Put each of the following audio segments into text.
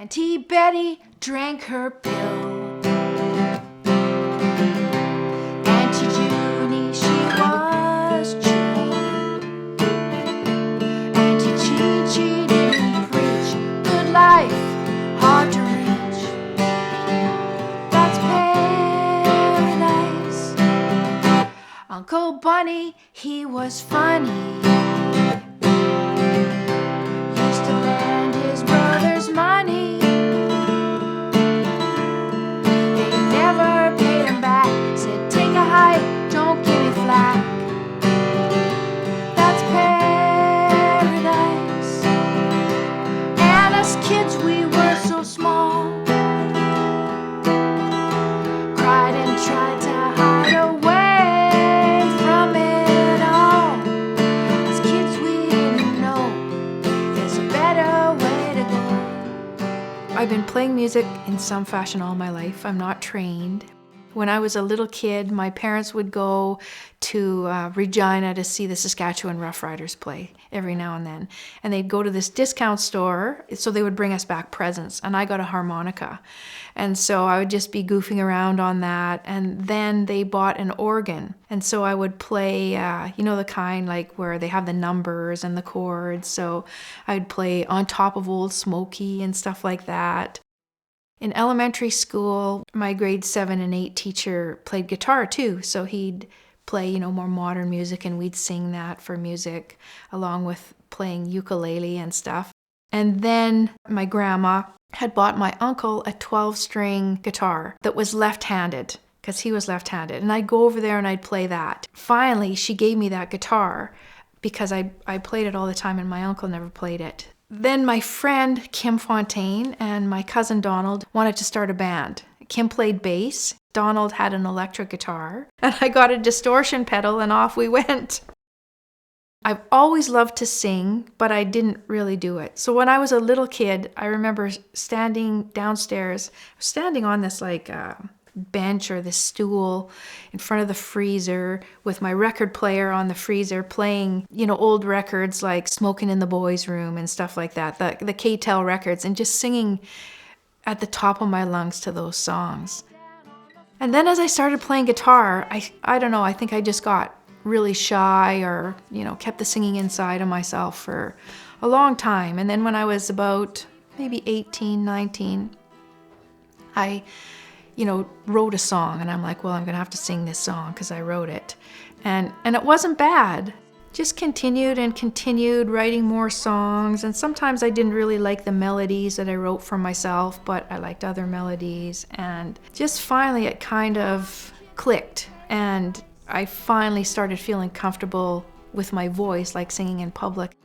Auntie Betty drank her pill. Auntie Junie, she was chill. Auntie Chi-Chi didn't preach good life, hard to reach. That's paradise. Uncle Bunny, he was funny. Used to lend his brother's money. Don't give me flack. That's paradise. And as kids we were so small, cried and tried to hide away from it all. As kids we didn't know there's a better way to go. I've been playing music in some fashion all my life. I'm not trained. When I was a little kid, my parents would go to Regina to see the Saskatchewan Rough Riders play every now and then. And they'd go to this discount store, so they would bring us back presents. And I got a harmonica. And so I would just be goofing around on that. And then they bought an organ. And so I would play, the kind like where they have the numbers and the chords. So I would play On Top of Old Smoky and stuff like that. In elementary school, my grade 7 and 8 teacher played guitar too, so he'd play, more modern music, and we'd sing that for music, along with playing ukulele and stuff. And then my grandma had bought my uncle a 12-string guitar that was left-handed, because he was left-handed, and I'd go over there and I'd play that. Finally, she gave me that guitar because I played it all the time and my uncle never played it. Then my friend Kim Fontaine and my cousin Donald wanted to start a band. Kim played bass, Donald had an electric guitar, and I got a distortion pedal and off we went. I've always loved to sing, but I didn't really do it. So when I was a little kid, I remember standing downstairs, standing on this bench or this stool in front of the freezer with my record player on the freezer playing, old records like Smoking in the Boys' Room and stuff like that, the K-Tel records, and just singing at the top of my lungs to those songs. And then as I started playing guitar, I don't know, I think I just got really shy or, kept the singing inside of myself for a long time. And then when I was about maybe 18, 19, I wrote a song, and I'm like, well, I'm gonna have to sing this song because I wrote it. And it wasn't bad. Just continued writing more songs, and sometimes I didn't really like the melodies that I wrote for myself, but I liked other melodies, and just finally it kind of clicked, and I finally started feeling comfortable with my voice, like singing in public.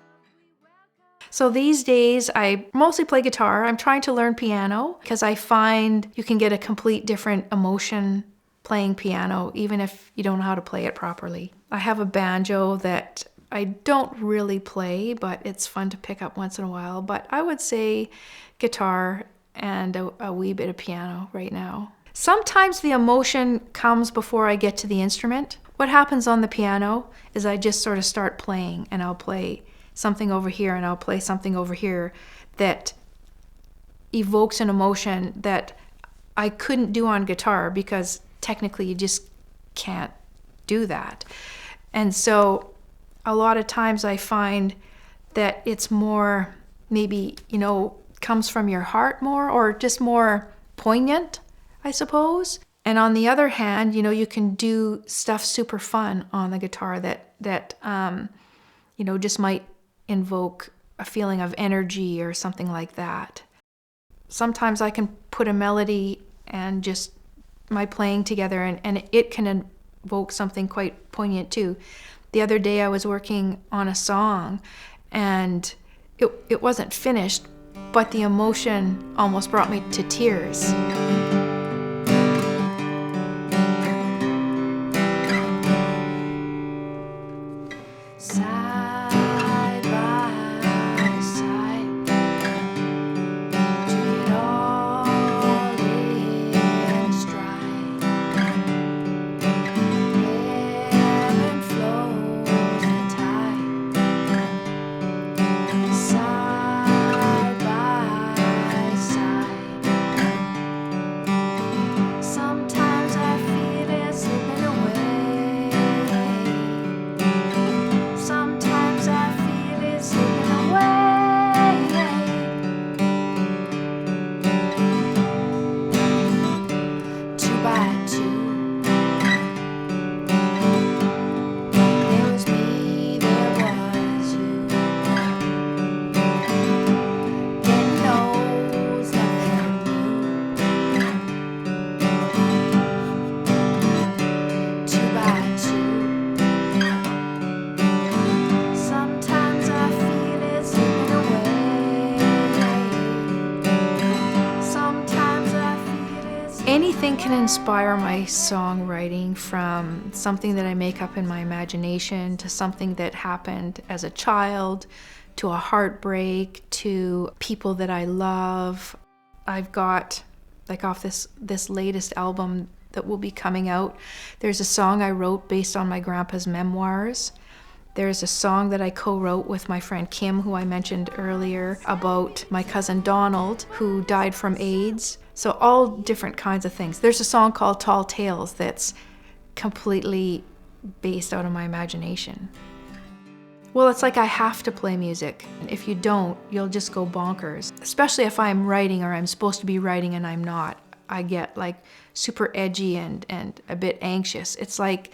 So these days, I mostly play guitar. I'm trying to learn piano because I find you can get a complete different emotion playing piano, even if you don't know how to play it properly. I have a banjo that I don't really play, but it's fun to pick up once in a while. But I would say guitar and a wee bit of piano right now. Sometimes the emotion comes before I get to the instrument. What happens on the piano is I just sort of start playing, and I'll play something over here and I'll play something over here that evokes an emotion that I couldn't do on guitar because technically you just can't do that. And so a lot of times I find that it's more maybe, comes from your heart more, or just more poignant, I suppose. And on the other hand, you can do stuff super fun on the guitar that just might invoke a feeling of energy or something like that. Sometimes I can put a melody and just my playing together, and it can invoke something quite poignant too. The other day I was working on a song, and it wasn't finished, but the emotion almost brought me to tears. Side by side. Anything can inspire my songwriting, from something that I make up in my imagination to something that happened as a child, to a heartbreak, to people that I love. I've got, like, off this latest album that will be coming out, there's a song I wrote based on my grandpa's memoirs. There's a song that I co-wrote with my friend Kim, who I mentioned earlier, about my cousin Donald, who died from AIDS. So all different kinds of things. There's a song called Tall Tales that's completely based out of my imagination. Well, it's like I have to play music. If you don't, you'll just go bonkers. Especially if I'm writing, or I'm supposed to be writing and I'm not. I get like super edgy and a bit anxious. It's like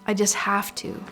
I just have to.